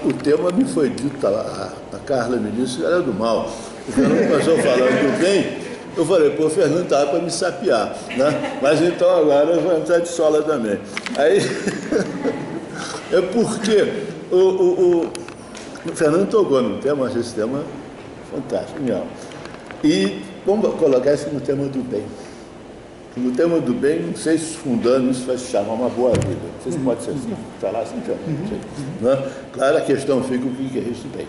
o tema me foi dito, a Carla me disse que era do mal. O Fernando começou falando do bem, eu falei, pô, o Fernando estava para me sapiar, né? Mas então agora eu vou entrar de sola também. Aí, é porque o Fernando tocou no tema, achei esse tema fantástico, genial. E vamos colocar isso no tema do bem. No tema do bem, não sei se fundando isso vai se chamar uma boa vida. Não sei se pode ser assim, falar assim, né? Claro, a questão fica o que é isso bem.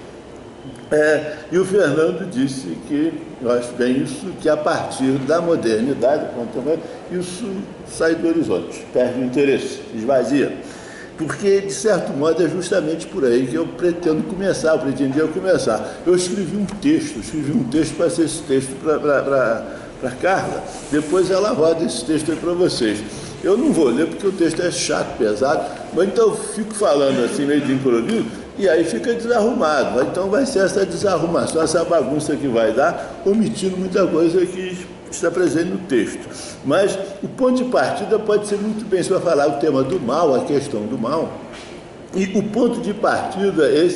E o Fernando disse que, eu acho bem isso, que a partir da modernidade, isso sai do horizonte, perde o interesse, esvazia. Porque, de certo modo, é justamente por aí que eu pretendia começar. Eu escrevi um texto para ser esse texto para Carla, depois ela roda esse texto aí para vocês. Eu não vou ler porque o texto é chato, pesado, mas então eu fico falando assim, meio de improviso, e aí fica desarrumado. Então vai ser essa desarrumação, essa bagunça que vai dar, omitindo muita coisa que está presente no texto. Mas o ponto de partida pode ser muito bem, se vai falar o tema do mal, a questão do mal, e o ponto de partida é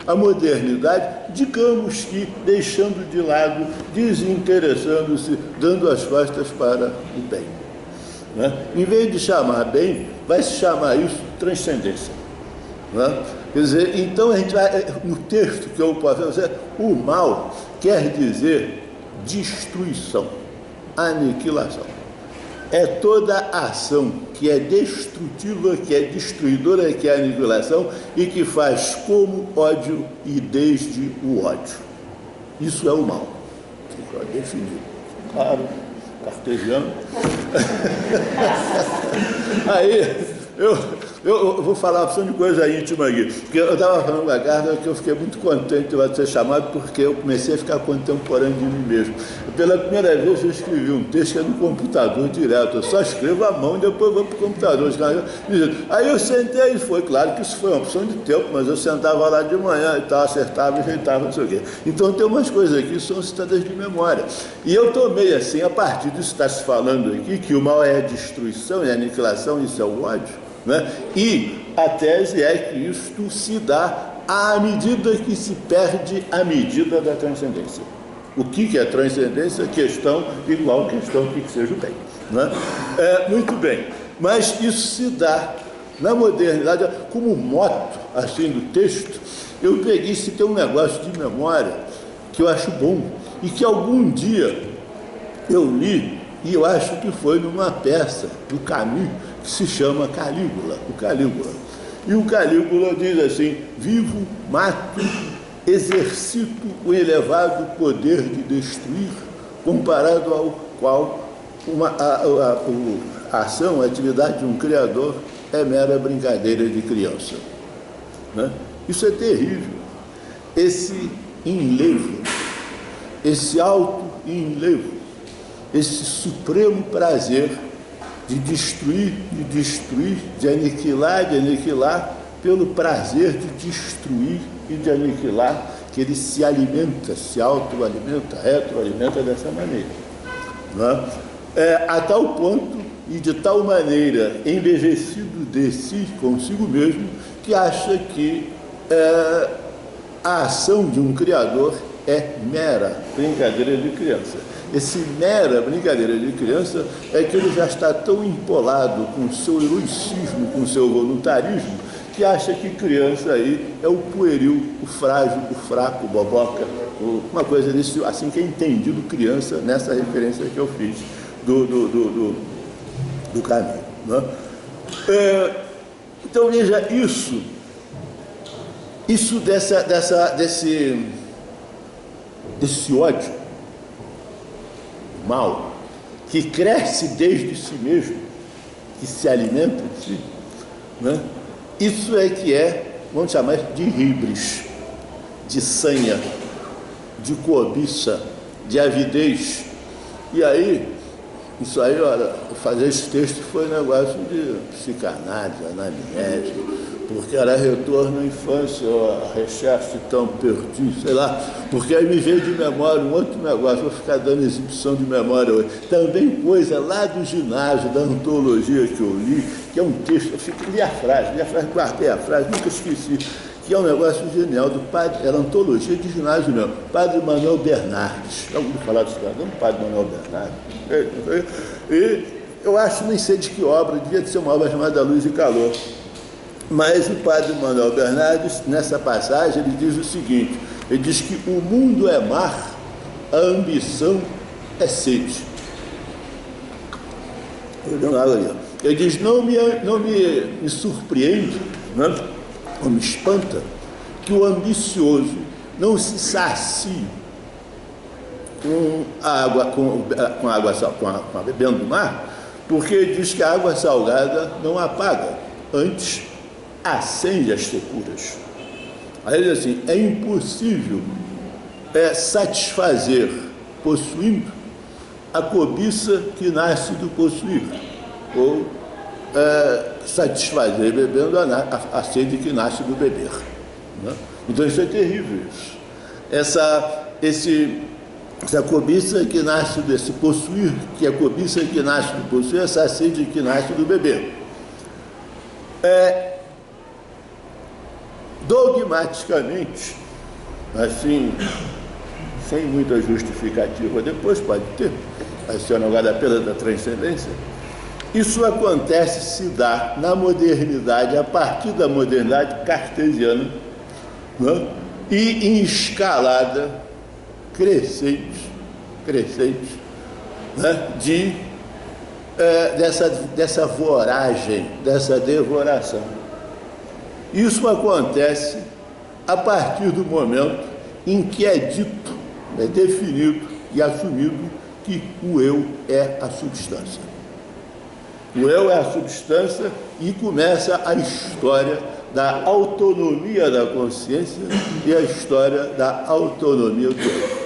a modernidade, digamos que deixando de lado, desinteressando-se, dando as costas para o bem. Né? Em vez de chamar bem, vai se chamar isso transcendência. Né? Quer dizer, então a gente vai, no texto que eu posso fazer, o mal quer dizer destruição, aniquilação. É toda ação que é destrutiva, que é destruidora, que é aniquilação e que faz como ódio e desde o ódio. Isso é o mal. Fica definido. Claro, cartesiano. Aí, eu vou falar uma opção de coisa íntima aqui, porque eu estava falando com a Carla que eu fiquei muito contente de ser chamado, porque eu comecei a ficar contemporâneo de mim mesmo. Pela primeira vez eu escrevi um texto que é no computador direto, eu só escrevo à mão e depois vou para o computador. Aí eu sentei e foi, claro que isso foi uma opção de tempo, mas eu sentava lá de manhã e tal, acertava, ajeitava, não sei o quê. Então tem umas coisas aqui que são citadas de memória. E eu tomei assim, a partir disso que está se falando aqui, que o mal é a destruição e a aniquilação, isso é o ódio. Né? E a tese é que isto se dá à medida que se perde a medida da transcendência. O que é transcendência? Questão igual questão que seja o bem. Né? Muito bem, mas isso se dá na modernidade como moto assim do texto. Eu peguei, se tem um negócio de memória que eu acho bom e que algum dia eu li e eu acho que foi numa peça do Camus que se chama Calígula, o Calígula. E o Calígula diz assim: vivo, mato, exercito o elevado poder de destruir, comparado ao qual a ação, a atividade de um criador é mera brincadeira de criança. Né? Isso é terrível. Esse enlevo, esse alto enlevo, esse supremo prazer de destruir, de aniquilar, pelo prazer de destruir e de aniquilar, que ele se alimenta, se autoalimenta, retroalimenta dessa maneira. Né? A tal ponto e de tal maneira embevecido de si, consigo mesmo, que acha que a ação de um criador é mera brincadeira de criança. Esse mera brincadeira de criança é que ele já está tão empolado com o seu heroicismo, com o seu voluntarismo, que acha que criança aí é o pueril, o frágil, o fraco, o boboca, uma coisa desse, assim que é entendido criança nessa referência que eu fiz do caminho. Né? Então veja isso desse ódio mal, que cresce desde si mesmo, que se alimenta de si, né? Isso é que vamos chamar de híbris, de sanha, de cobiça, de avidez. E aí, isso aí, olha, fazer esse texto foi um negócio de psicanálise, anamnese, porque era retorno à infância, ou a recherche tão perdu, sei lá, porque aí me veio de memória um outro negócio, vou ficar dando exibição de memória hoje. Também coisa lá do ginásio, da antologia que eu li, que é um texto, eu li a frase, guardei a frase, nunca esqueci, que é um negócio genial do padre, era antologia de ginásio mesmo, Padre Manuel Bernardes. Já ouviu falar desse cara? Não, Padre Manuel Bernardes. E eu acho, nem sei de que obra, devia de ser uma obra chamada Luz e Calor. Mas o Padre Manuel Bernardes, nessa passagem, ele diz o seguinte, ele diz que o mundo é mar, a ambição é sede. Ele diz, não me surpreende, né? Ou me espanta, que o ambicioso não se sacie com a água bebendo do mar, porque ele diz que a água salgada não apaga, antes acende as securas. Aí ele diz assim, é impossível satisfazer, possuindo, a cobiça que nasce do possuir, ou satisfazer bebendo a sede que nasce do beber. Né? Então isso é terrível, isso. Essa cobiça que nasce desse possuir, que é a cobiça que nasce do possuir, essa sede que nasce do beber. Dogmaticamente, assim, sem muita justificativa, depois pode ter, vai ser o negócio da perda da transcendência. Isso acontece, se dá na modernidade, a partir da modernidade cartesiana, né? E em escalada crescente, né? Dessa voragem, dessa devoração. Isso acontece a partir do momento em que é dito, é definido e assumido que o eu é a substância. O eu é a substância e começa a história da autonomia da consciência e a história da autonomia do eu.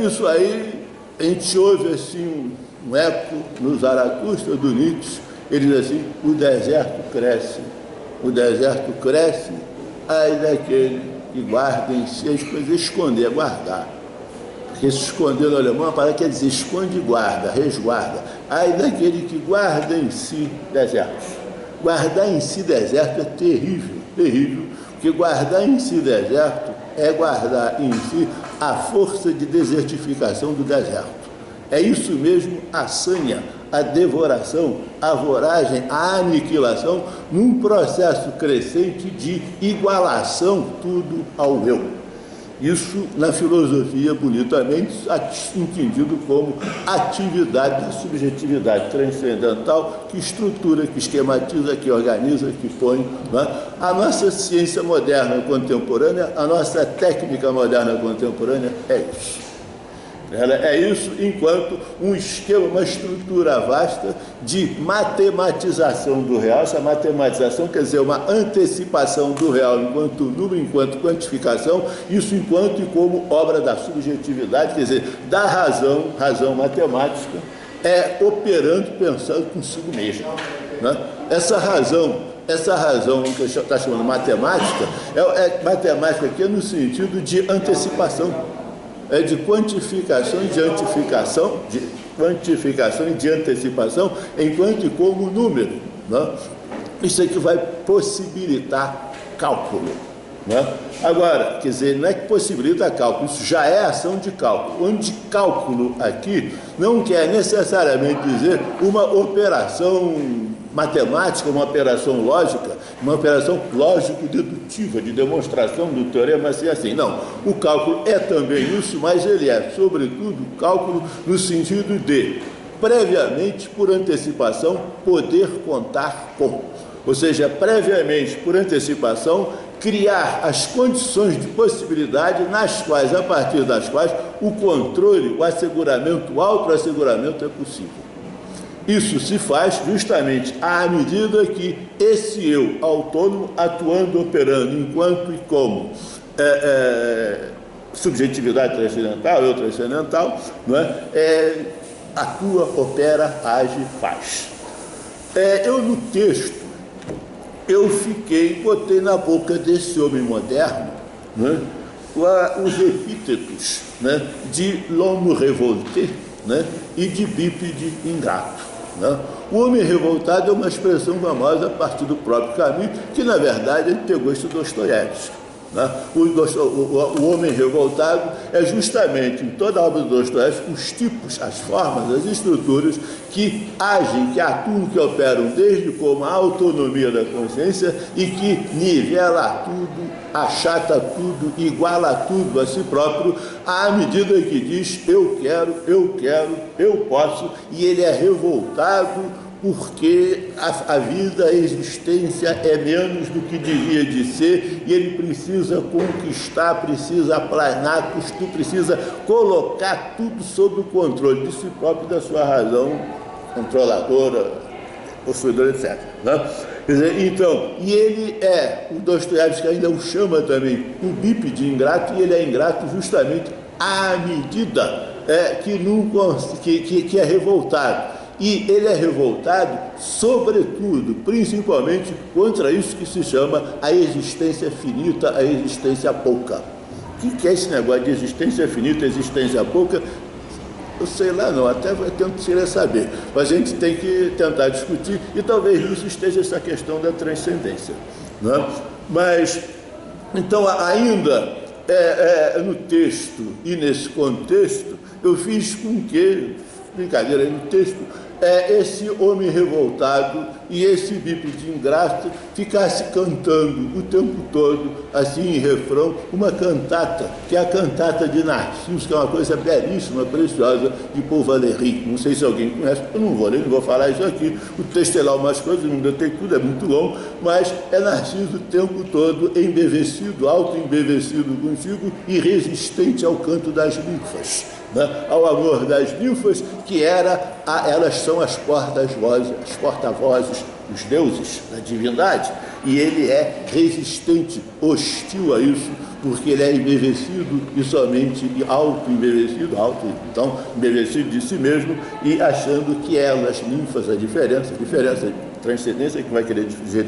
Isso aí, a gente ouve assim um eco no Zaratustra do Nietzsche, ele diz assim, o deserto cresce, ai daquele que guarda em si as coisas, esconder, é guardar. Porque se esconder no alemão, a palavra quer dizer esconde e guarda, resguarda. Ai daquele que guarda em si desertos. Guardar em si deserto é terrível, porque guardar em si deserto é guardar em si a força de desertificação do deserto. É isso mesmo a sanha, a devoração, a voragem, a aniquilação, num processo crescente de igualação tudo ao eu. Isso, na filosofia, bonitamente, entendido como atividade da subjetividade transcendental que estrutura, que esquematiza, que organiza, que põe. Né? A nossa ciência moderna contemporânea, a nossa técnica moderna contemporânea é isso. Ela é isso enquanto um esquema, uma estrutura vasta de matematização do real. Essa matematização quer dizer uma antecipação do real enquanto número, enquanto quantificação, isso enquanto e como obra da subjetividade, quer dizer, da razão matemática, operando, pensando consigo mesmo. Né? Essa razão que está chamando matemática, matemática aqui no sentido de antecipação. De quantificação e de antificação, de quantificação e de antecipação, enquanto e como número. Né? Isso é que vai possibilitar cálculo. Né? Agora, quer dizer, não é que possibilita cálculo, isso já é ação de cálculo. Onde cálculo aqui não quer necessariamente dizer uma operação matemática, uma operação lógica, uma operação lógico-dedutiva, de demonstração do teorema, assim. Não, o cálculo é também isso, mas ele é, sobretudo, cálculo no sentido de, previamente, por antecipação, poder contar com. Ou seja, previamente, por antecipação, criar as condições de possibilidade nas quais, a partir das quais, o controle, o asseguramento, o autoasseguramento é possível. Isso se faz justamente à medida que esse eu autônomo, atuando, operando, enquanto e como subjetividade transcendental, eu transcendental, não é? Atua, opera, age, faz. Eu no texto, eu botei na boca desse homem moderno, né, os epítetos, né, de l'homme révolté, né, e de bípede ingrato. Né? O homem revoltado é uma expressão famosa a partir do próprio Camus, que na verdade ele pegou isso do Dostoiévski. Né? O homem revoltado é justamente, em toda a obra do Dostoiévski, os tipos, as formas, as estruturas que agem, que atuam, que operam desde como a autonomia da consciência e que nivela tudo, achata tudo, iguala tudo a si próprio, à medida que diz eu quero, eu posso, e ele é revoltado porque a vida, a existência é menos do que devia de ser e ele precisa conquistar, precisa aplanar, precisa colocar tudo sob o controle de si próprio e da sua razão controladora, possuidora, etc. Né? Quer dizer, então, e ele o Dostoiévski ainda o chama também o bípede ingrato, e ele é ingrato justamente à medida que é revoltado. E ele é revoltado, sobretudo, principalmente, contra isso que se chama a existência finita, a existência pouca. O que é esse negócio de existência finita, existência pouca? Eu sei lá não, até tento querer saber. Mas a gente tem que tentar discutir, e talvez nisso esteja essa questão da transcendência. Né? Mas, então, ainda no texto e nesse contexto, eu fiz com que, brincadeira, no texto, esse homem revoltado e esse bípede ingrato ficasse cantando o tempo todo, assim em refrão, uma cantata, que é a cantata de Narciso, que é uma coisa belíssima, preciosa, de Paul Valéry. Não sei se alguém conhece, eu não vou ler, não vou falar isso aqui, o texto é lá umas coisas, não detei tudo, é muito longo, mas é Narciso o tempo todo embevecido, auto-embevecido consigo e resistente ao canto das ninfas. Né, ao amor das ninfas, que elas são as porta-vozes dos deuses, da divindade, e ele é resistente, hostil a isso, porque ele é embevecido e somente auto-embevecido, então embevecido de si mesmo, e achando que elas, ninfas, a diferença transcendência, que vai querer dizer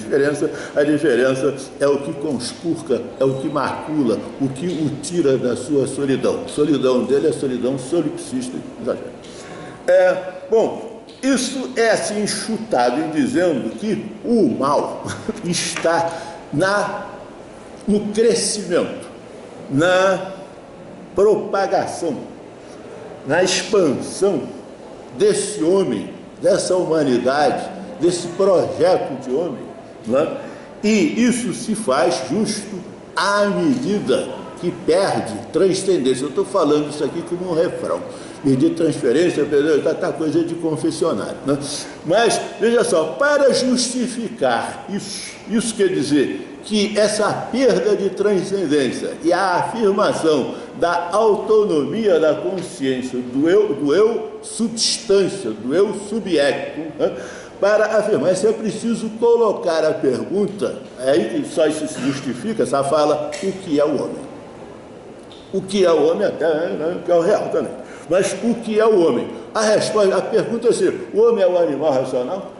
a diferença é o que conspurca, é o que macula, o que o tira da sua solidão. A solidão dele é solidão solipsista. Bom, isso é assim chutado em dizendo que o mal está no crescimento, na propagação, na expansão desse homem, dessa humanidade, desse projeto de homem, né? E isso se faz justo à medida que perde transcendência. Eu estou falando isso aqui como um refrão. Perder transferência, tá coisa de confessionário, né? Mas, veja só, para justificar isso quer dizer que essa perda de transcendência e a afirmação da autonomia da consciência, do eu substância, do eu subjecto, né? Para afirmar isso é preciso colocar a pergunta, é aí que só isso se justifica, essa fala, o que é o homem? O que é o homem até, né, que é o real também. Mas o que é o homem? A pergunta é assim, o homem é um animal racional?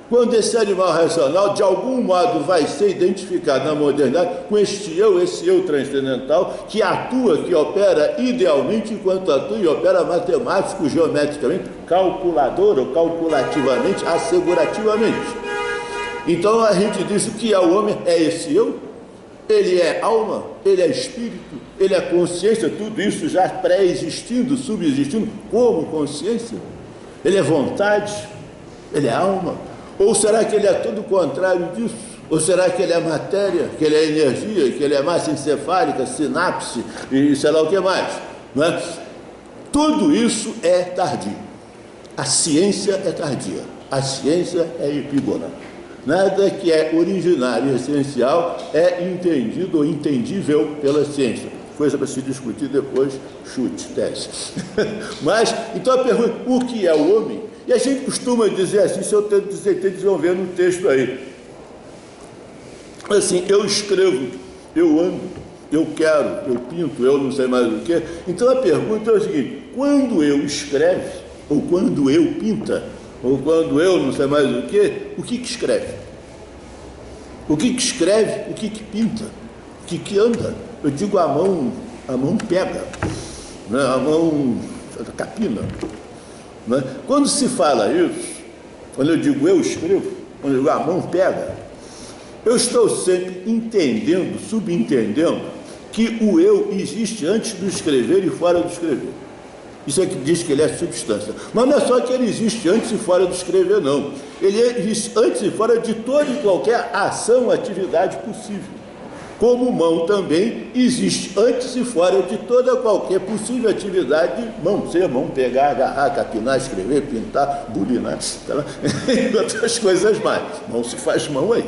Quando esse animal racional, de algum modo, vai ser identificado na modernidade com esse eu transcendental, que atua, que opera idealmente enquanto atua e opera matemático, geometricamente, calculador ou calculativamente, assegurativamente. Então a gente diz que o homem é esse eu, ele é alma, ele é espírito, ele é consciência, tudo isso já pré-existindo, subsistindo como consciência. Ele é vontade, ele é alma. Ou será que ele é todo o contrário disso? Ou será que ele é matéria, que ele é energia, que ele é massa encefálica, sinapse e sei lá o que mais? Não é? Tudo isso é tardio. A ciência é tardia. A ciência é epígona. Nada que é originário e essencial é entendido ou entendível pela ciência. Coisa para se discutir depois, chute, tese. Mas, então a pergunta, o que é o homem? E a gente costuma dizer assim, se eu tento desenvolver no texto aí. Assim, eu escrevo, eu amo, eu quero, eu pinto, eu não sei mais o que. Então a pergunta é o seguinte, quando eu escreve, ou quando eu pinta, ou quando eu não sei mais o que escreve? O que escreve, o que pinta, o que anda. Eu digo a mão pega, né? A mão capina. Né? Quando se fala isso, quando eu digo eu escrevo, quando eu digo a mão pega, eu estou sempre entendendo, subentendendo, que o eu existe antes do escrever e fora do escrever. Isso é que diz que ele é substância. Mas não é só que ele existe antes e fora do escrever, não. Ele existe antes e fora de toda e qualquer ação, atividade possível. Como mão também existe antes e fora de toda qualquer possível atividade, mão, ser mão, pegar, agarrar, capinar, escrever, pintar, bulinar, tá? E outras coisas mais. Mão se faz mão aí.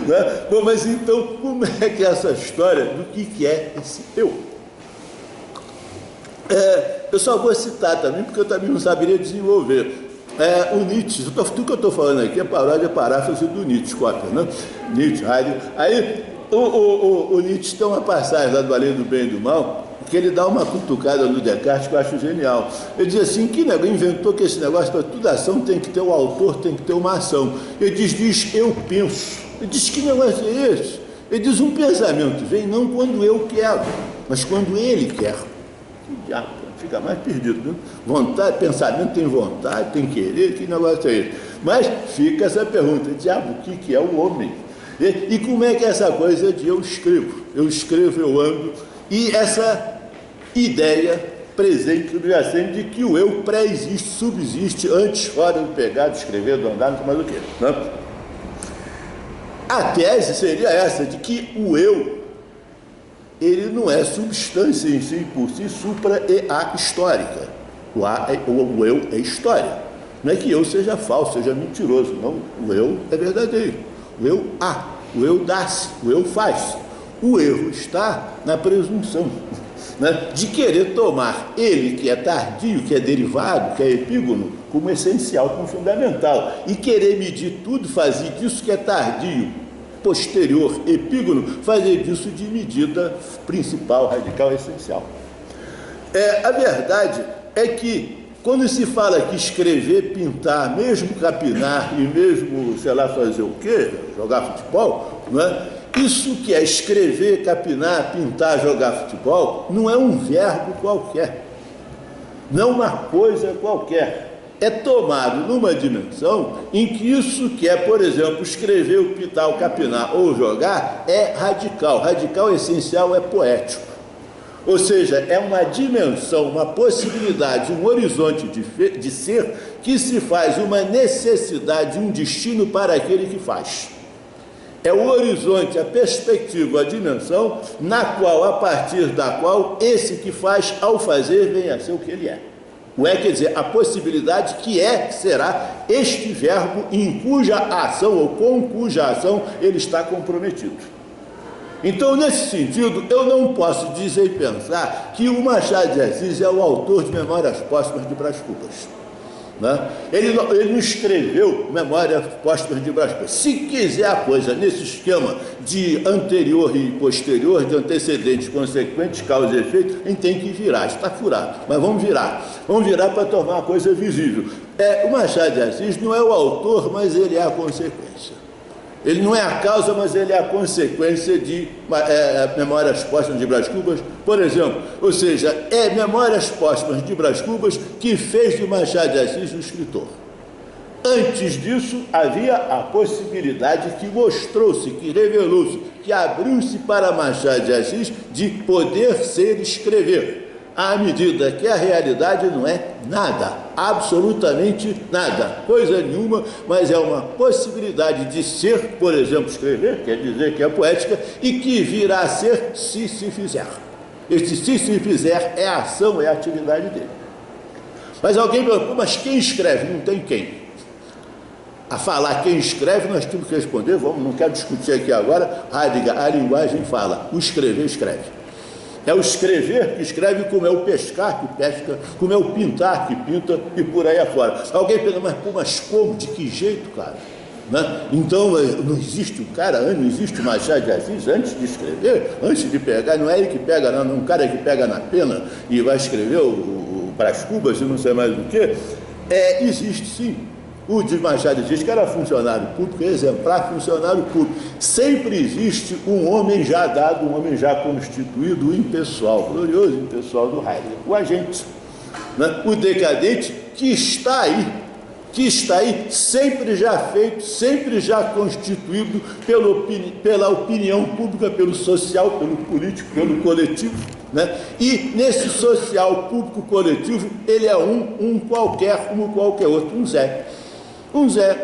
Né? Bom, mas então, como é que é essa história do que é esse eu? Eu só vou citar também, porque eu também não saberia desenvolver. O Nietzsche, tudo que eu estou falando aqui é paródia, paráfrase do Nietzsche, cópia, né? Nietzsche, Heidegger. Aí o Nietzsche tem uma passagem lá do Além do Bem e do Mal, que ele dá uma cutucada no Descartes que eu acho genial. Ele diz assim, que negócio, inventou que esse negócio, para toda ação tem que ter o autor, tem que ter uma ação. Ele diz, eu penso. Ele diz, que negócio é esse? Ele diz, um pensamento vem não quando eu quero, mas quando ele quer. Que diabo, fica mais perdido, né? Vontade, pensamento tem vontade, tem querer, que negócio é esse? Mas fica essa pergunta, diabo, o que é o homem? E como é que é essa coisa de eu escrevo, eu ando, e essa ideia presente no Jacente de que o eu pré-existe, subsiste, antes, fora do pegar, do escrever, do andar, não sei mais o que, né? A tese seria essa, de que o eu, ele não é substância em si, por si, supra e ahistórica. O eu é história. Não é que eu seja falso, seja mentiroso, não. O eu é verdadeiro. O eu há, o eu dá-se, o eu faz. O erro está na presunção, né, de querer tomar ele, que é tardio, que é derivado, que é epígono, como essencial, como fundamental, e querer medir tudo, fazer disso que é tardio, posterior, epígono, fazer disso de medida principal, radical, essencial. A verdade é que, quando se fala que escrever, pintar, mesmo capinar e mesmo, sei lá, fazer o quê? Jogar futebol, não é? Isso que é escrever, capinar, pintar, jogar futebol, não é um verbo qualquer, não é uma coisa qualquer. É tomado numa dimensão em que isso que é, por exemplo, escrever, o pintar, o capinar ou jogar, é radical. Radical, essencial, é poético. Ou seja, é uma dimensão, uma possibilidade, um horizonte de ser que se faz uma necessidade, um destino para aquele que faz. É o horizonte, a perspectiva, a dimensão na qual, a partir da qual, esse que faz, ao fazer, vem a ser o que ele é. Quer dizer, a possibilidade que será este verbo em cuja ação ou com cuja ação ele está comprometido. Então, nesse sentido, eu não posso dizer e pensar que o Machado de Assis é o autor de Memórias Póstumas de Brás Cubas. Né? Ele não escreveu Memórias Póstumas de Brás Cubas. Se quiser a coisa nesse esquema de anterior e posterior, de antecedentes, consequentes, causa e efeito, a gente tem que virar, está furado, mas vamos virar para tornar a coisa visível. O Machado de Assis não é o autor, mas ele é a consequência. Ele não é a causa, mas ele é a consequência de Memórias Póstumas de Brás Cubas, por exemplo. Ou seja, é Memórias Póstumas de Brás Cubas que fez de Machado de Assis um escritor. Antes disso, havia a possibilidade que mostrou-se, que revelou-se, que abriu-se para Machado de Assis de poder ser escrever, à medida que a realidade não é nada, absolutamente nada, coisa nenhuma, mas é uma possibilidade de ser, por exemplo, escrever, quer dizer que é poética, e que virá a ser se fizer. Este se fizer é a ação, é a atividade dele. Mas alguém pergunta, mas quem escreve? Não tem quem. A falar quem escreve, nós temos que responder, não quero discutir aqui agora, Heidegger, a linguagem fala, o escrever escreve. É o escrever que escreve, como é o pescar que pesca, como é o pintar que pinta e por aí afora. Alguém pergunta, mas como? De que jeito, cara? Né? Então, não existe um cara, não existe o Machado de Assis antes de escrever, antes de pegar, não é ele que pega, não, um cara que pega na pena e vai escrever o Brás Cubas e não sei mais o que. Existe sim. O de Machado de Assis, que era funcionário público, exemplar funcionário público. Sempre existe um homem já dado, um homem já constituído, o impessoal, glorioso impessoal do Heidegger, o agente, né? O decadente que está aí, sempre já feito, sempre já constituído pela opinião pública, pelo social, pelo político, pelo coletivo, né? E nesse social público coletivo, ele é um qualquer, como qualquer outro, um Zé,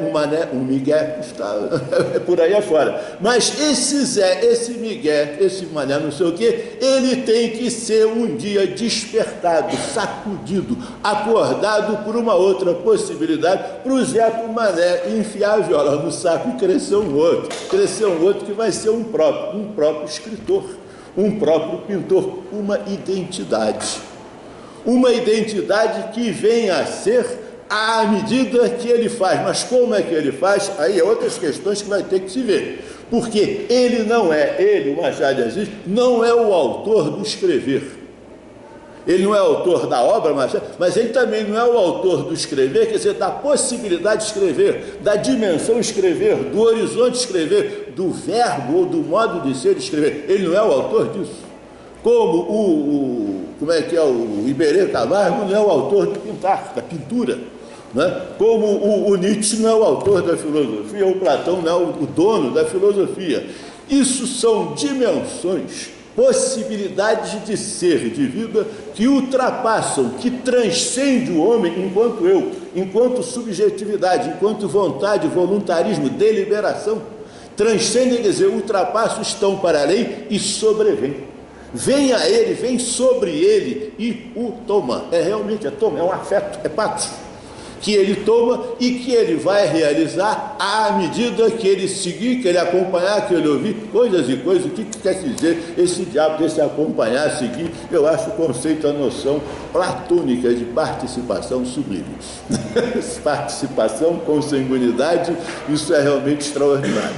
um Mané, um Miguel, está por aí afora. Mas esse Zé, esse Miguel, esse Mané, não sei o quê, ele tem que ser um dia despertado, sacudido, acordado por uma outra possibilidade, para o Zé, para o Mané enfiar a viola no saco e crescer um outro que vai ser um próprio escritor, um próprio pintor, uma identidade que vem a ser à medida que ele faz. Mas como é que ele faz? Aí é outras questões que vai ter que se ver. Porque o Machado de Assis, não é o autor do escrever. Ele não é autor da obra, mas ele também não é o autor do escrever, quer dizer, da possibilidade de escrever, da dimensão escrever, do horizonte escrever, do verbo ou do modo de ser escrever. Ele não é o autor disso. Como o Iberê Camargo não é o autor de pintar, da pintura. Né? Como o Nietzsche não é o autor da filosofia, o Platão não é o dono da filosofia. Isso são dimensões, possibilidades de ser, de vida, que ultrapassam, que transcendem o homem enquanto eu, enquanto subjetividade, enquanto vontade, voluntarismo, deliberação. Transcendem, quer dizer, ultrapassam, estão para além e sobrevêm. Vem a ele, vem sobre ele e o toma. Realmente toma, é um afeto, é patos, que ele toma e que ele vai realizar à medida que ele seguir, que ele acompanhar, que ele ouvir, coisas e coisas. O que quer dizer esse diabo desse acompanhar, seguir? Eu acho o conceito, a noção platônica de participação sublime. Participação, consanguinidade, isso é realmente extraordinário.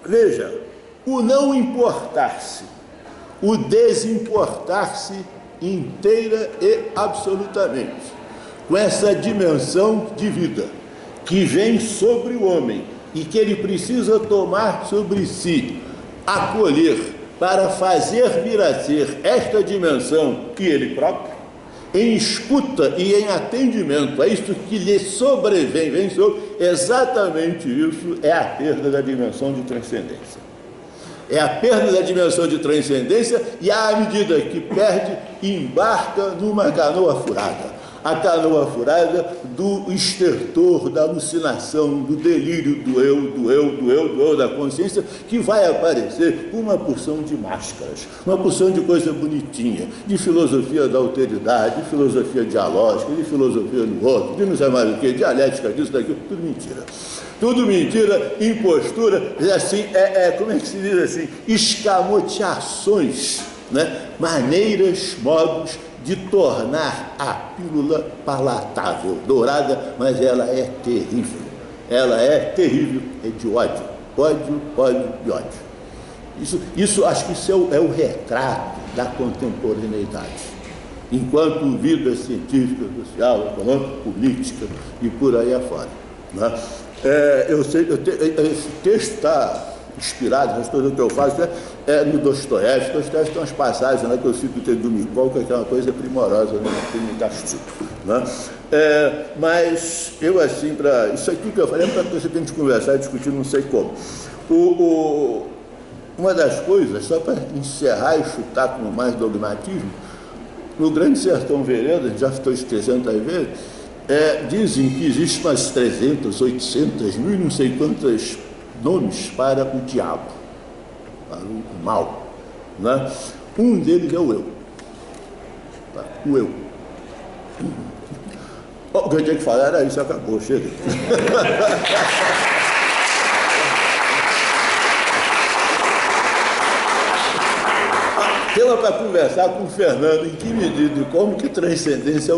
Veja, o não importar-se, o desimportar-se inteira e absolutamente, com essa dimensão de vida que vem sobre o homem e que ele precisa tomar sobre si, acolher, para fazer vir a ser esta dimensão que ele próprio, em escuta e em atendimento a isso que lhe sobrevém, vem sobre, exatamente isso é a perda da dimensão de transcendência. É a perda da dimensão de transcendência e, à medida que perde, embarca numa canoa furada. A canoa furada do estertor, da alucinação, do delírio do eu, da consciência, que vai aparecer uma porção de máscaras, uma porção de coisa bonitinha, de filosofia da alteridade, de filosofia dialógica, de filosofia do outro, de não sei mais o que, dialética disso, daquilo, tudo mentira. Tudo mentira, impostura, assim, como é que se diz assim? Escamoteações, né? Maneiras, modos de tornar a pílula palatável, dourada, mas ela é terrível. Ela é terrível, é de ódio. Ódio e ódio. Isso acho que isso é o retrato da contemporaneidade. Enquanto vida científica, social, econômica, política e por aí afora. Né? Esse texto está inspirado, as coisas que eu faço no Dostoiévski. Dostoiévski tem umas passagens, né, que eu cito de Domingo, que é uma coisa primorosa, né, que me castigo. Né? Mas eu, assim, para isso aqui que eu falei, é para você ter que conversar e discutir, não sei como. Uma das coisas, só para encerrar e chutar com mais dogmatismo, no Grande Sertão Veredas, já estou esquecendo às vezes, dizem que existem umas 300, 800, mil não sei quantos nomes para o diabo, para o mal. Né? Um deles é o eu. Tá? O eu. O que eu tinha que falar era isso, acabou, chega. Tema para conversar com o Fernando, em que medida e como que transcendência